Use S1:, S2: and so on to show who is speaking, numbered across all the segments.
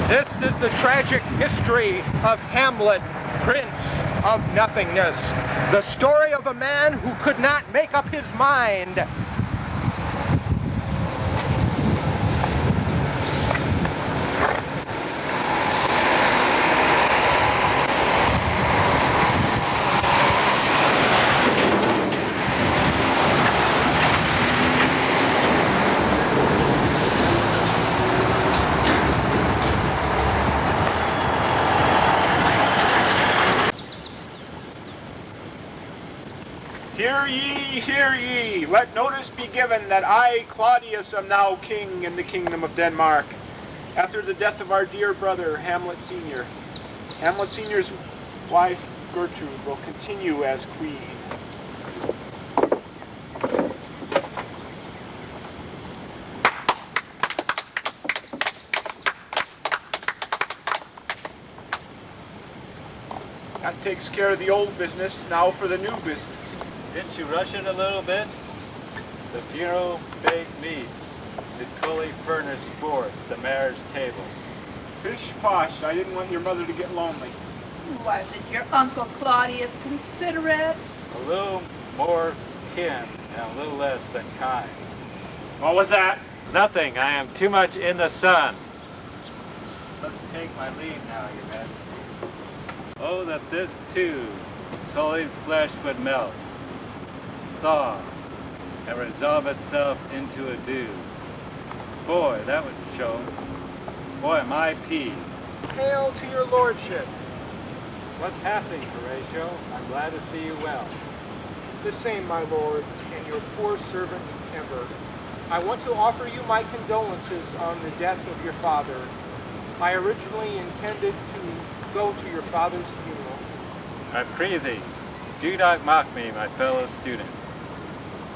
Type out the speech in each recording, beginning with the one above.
S1: This is the tragic history of Hamlet, Prince of Nothingness. The story of a man who could not make up his mind.
S2: Hear ye, let notice be given that I, Claudius, am now king in the kingdom of Denmark, after the death of our dear brother, Hamlet Sr. Hamlet Sr.'s wife, Gertrude, will continue as queen. That takes care of the old business, now for the new business.
S3: Didn't you rush it a little bit? The funeral baked meats, the cully furnace forth, the marriage tables.
S2: Pish posh, I didn't want your mother to get lonely.
S4: Wasn't your Uncle Claudius considerate?
S3: A little more kin and a little less than kind.
S2: What was that?
S3: Nothing, I am too much in the sun. Let's take my leave now, your majesties. Oh, that this too, solid flesh would melt, thaw, and resolve itself into a dew. Boy, that would show. Boy, my pea.
S1: Hail to your lordship.
S3: What's happening, Horatio? I'm glad to see you well.
S1: The same, my lord, and your poor servant ever. I want to offer you my condolences on the death of your father. I originally intended to go to your father's funeral.
S3: I pray thee, do not mock me, my fellow student.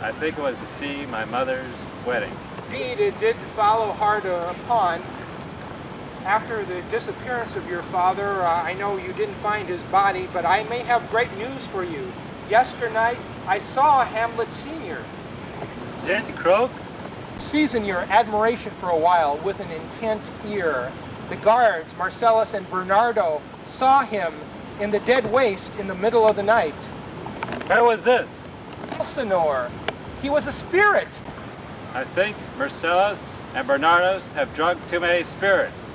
S3: I think it was to see my mother's wedding.
S1: Indeed, it did follow hard upon. After the disappearance of your father, I know you didn't find his body, but I may have great news for you. Yesternight, I saw Hamlet Sr.
S3: Didn't croak?
S1: Season your admiration for a while with an intent ear. The guards, Marcellus and Bernardo, saw him in the dead waste in the middle of the night.
S3: Where was this?
S1: Elsinore. He was a spirit.
S3: I think Marcellus and Bernardus have drunk too many spirits.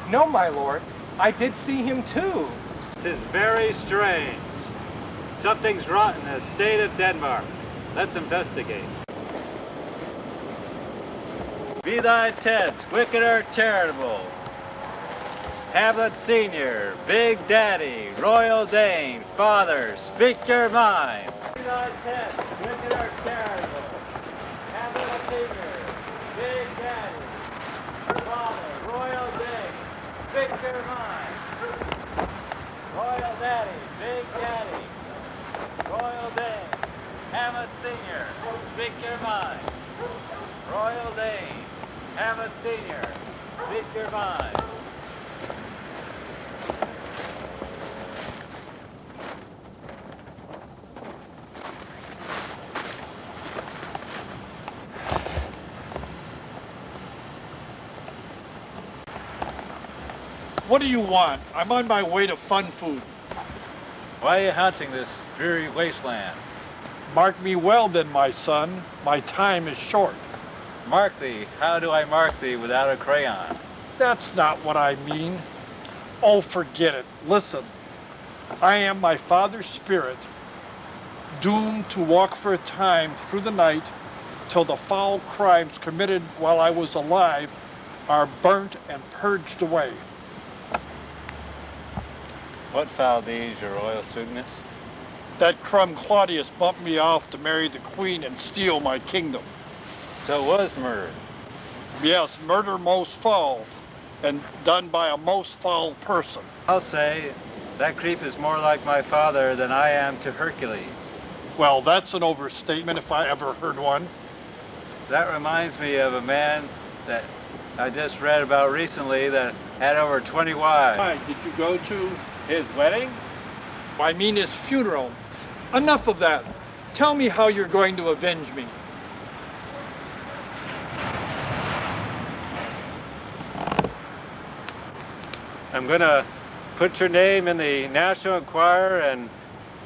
S1: No, my lord. I did see him too.
S3: 'Tis very strange. Something's rotten in the state of Denmark. Let's investigate. Be thy tents, wicked or charitable. Hamlet Sr., Big Daddy, Royal Dane, Father, speak your mind. Be thy tents, wicked or charitable. Hamlet Sr., Big Daddy, Father, Royal Dane, speak your mind. Royal Daddy, Big Daddy, Royal Dane, Hamlet Sr., speak your mind. Royal Dane, Hamlet Sr., speak your mind.
S5: What do you want? I'm on my way to Fun Food.
S3: Why are you hunting this dreary wasteland?
S5: Mark me well then, my son. My time is short.
S3: Mark thee. How do I mark thee without a crayon?
S5: That's not what I mean. Oh, forget it. Listen. I am my father's spirit, doomed to walk for a time through the night till the foul crimes committed while I was alive are burnt and purged away.
S3: What foul deeds, your royal sweetness?
S5: That crumb Claudius bumped me off to marry the queen and steal my kingdom.
S3: So it was murder.
S5: Yes, murder most foul, and done by a most foul person.
S3: I'll say, that creep is more like my father than I am to Hercules.
S5: Well, that's an overstatement if I ever heard one.
S3: That reminds me of a man that I just read about recently that had over 20 wives.
S5: Hi, did you go to?
S3: His wedding?
S5: I mean his funeral. Enough of that. Tell me how you're going to avenge me.
S3: I'm going to put your name in the National Enquirer and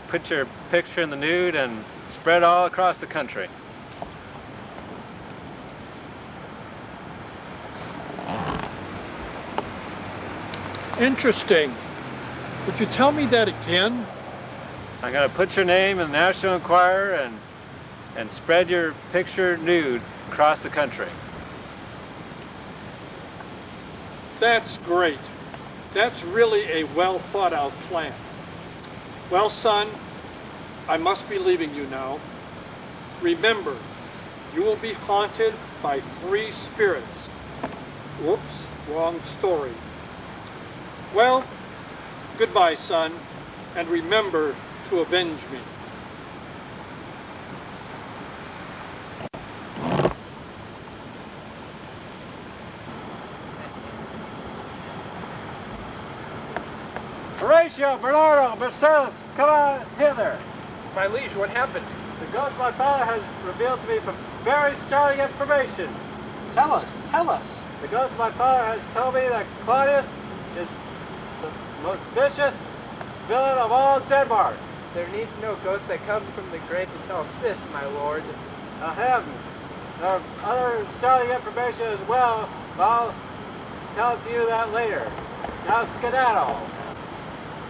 S3: put your picture in the Nude and spread all across the country.
S5: Interesting. Would you tell me that again?
S3: I'm going to put your name in the National Enquirer and spread your picture nude across the country.
S5: That's great. That's really a well thought out plan. Well, son, I must be leaving you now. Remember, you will be haunted by 3 spirits. Whoops, wrong story. Well, goodbye, son, and remember to avenge me.
S3: Horatio, Bernardo, Marcellus, come on hither.
S1: My liege, what happened?
S3: The ghost of my father has revealed to me some very startling information.
S1: Tell us, tell us.
S3: The ghost of my father has told me that Claudius is the most vicious villain of all Denmark.
S1: There needs no ghost that comes from the grave to tell us this, my lord.
S3: Heavens. There are other startling information as well, but I'll tell it to you that later. Now skedaddle.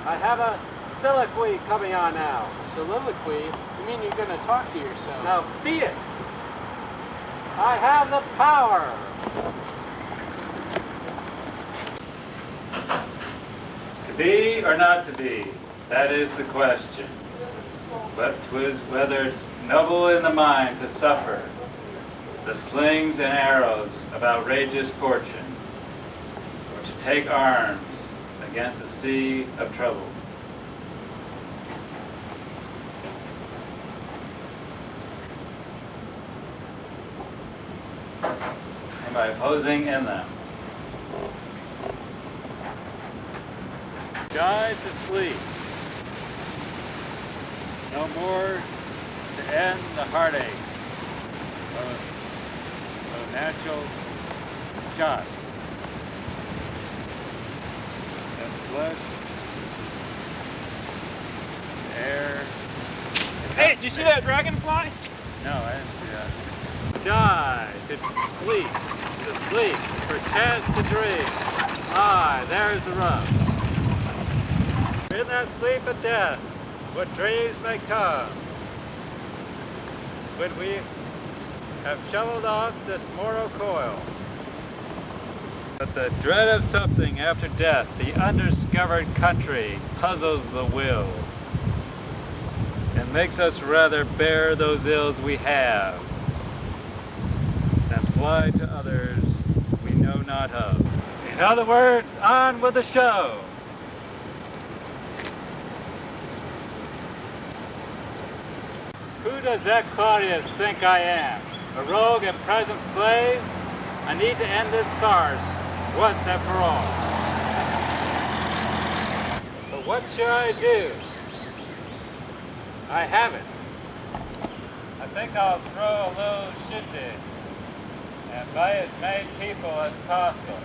S3: I have a soliloquy coming on now.
S1: Soliloquy? You mean you're going to talk to yourself?
S3: Now be it. I have the power. To be or not to be, that is the question. But 'twas whether it's noble in the mind to suffer the slings and arrows of outrageous fortune, or to take arms against a sea of troubles. And by opposing in them. Die to sleep. No more to end the heartaches of natural shots. And flesh, air.
S2: Hey, did you see that dragonfly?
S3: No, I didn't see that. Die to sleep, perchance to dream. Aye, there's the rub. In that sleep of death, what dreams may come. When we have shoveled off this mortal coil. But the dread of something after death, the undiscovered country, puzzles the will. And makes us rather bear those ills we have than fly to others we know not of. In other words, on with the show. Who does that Claudius think I am? A rogue and present slave? I need to end this farce once and for all. But what shall I do? I have it. I think I'll throw a little shindig and buy as many people as possible.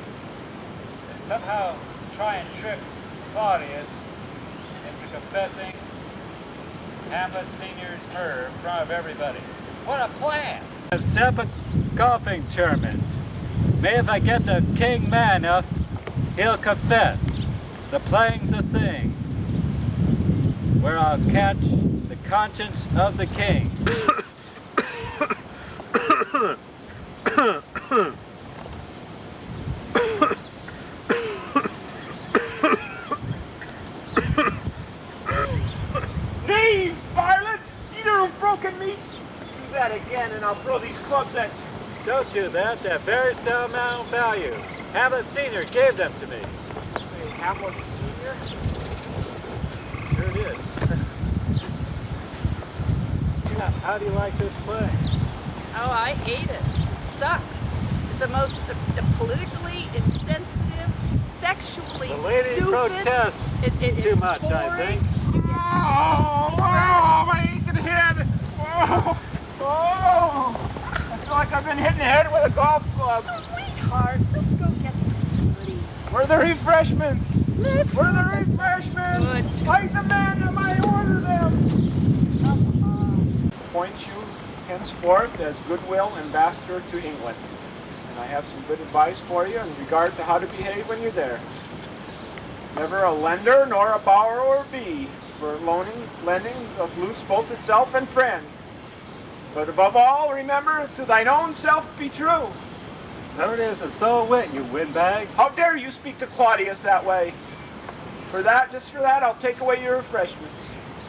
S3: And somehow try and trick Claudius into confessing Hamlet Senior's murder in front of everybody. What a plan! I've set up a golfing tournament. Maybe if I get the king mad enough, he'll confess. The playing's the thing. Where I'll catch the conscience of the king.
S2: Knave, varlet! Eater of broken meats! Do that again and I'll throw these clubs at you.
S3: Don't do that. They're very sentimental value. Hamlet Senior gave them to me.
S1: Say, Hamlet Senior?
S3: Sure did. How do you like this play?
S4: Oh, I hate it. It sucks. It's the most politically insensitive, sexually
S3: The lady
S4: stupid.
S3: protests
S4: It's
S3: too much, I
S4: boring.
S3: think.
S2: Oh, my aching head! Oh, I feel like I've been hitting the head with a golf club.
S4: Sweetheart, let's go get some goodies.
S2: Where are the refreshments? For the refreshments! Fight the men as I order them! Appoint you henceforth as goodwill ambassador to England. And I have some good advice for you in regard to how to behave when you're there. Never a lender nor a borrower be, for lending doth loose both itself and friend. But above all, remember, to thine own self be true.
S3: There it is, a so wit, you windbag.
S2: How dare you speak to Claudius that way? For that, just for that, I'll take away your refreshments.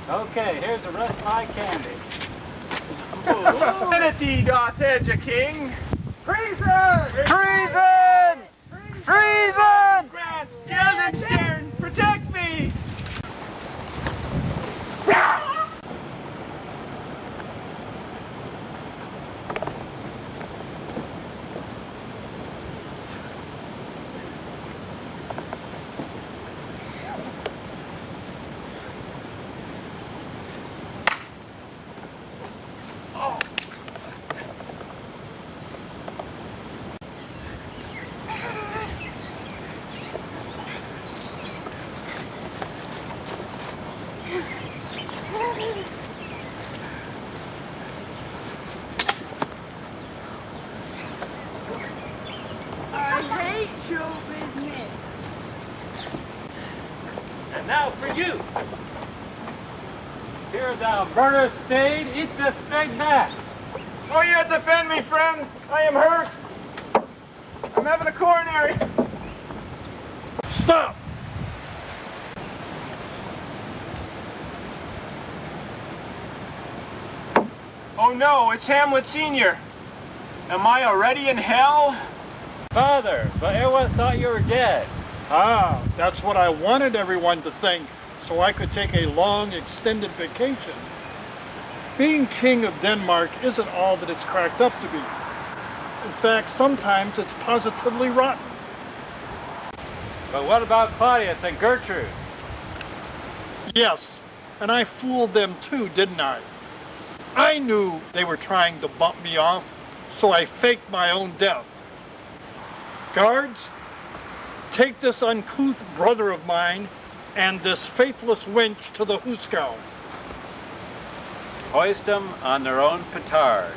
S3: Okay, here's the rest of my candy.
S2: Divinity doth edge a king.
S1: Treason!
S2: Treason! Treason! Grants, Guildenstern, protect me!
S4: I hate show business.
S3: And now for you. Here thou murder stain, eat this big gnat.
S2: Oh, you defend me, friends! I am hurt! I'm having a coronary!
S5: Stop!
S2: Oh no, it's Hamlet Sr. Am I already in hell?
S3: Father, but everyone thought you were dead.
S5: Ah, that's what I wanted everyone to think, so I could take a long, extended vacation. Being king of Denmark isn't all that it's cracked up to be. In fact, sometimes it's positively rotten.
S3: But what about Claudius and Gertrude?
S5: Yes, and I fooled them too, didn't I? I knew they were trying to bump me off, so I faked my own death. Guards, take this uncouth brother of mine and this faithless wench to the hoosegow.
S3: Hoist them on their own petard.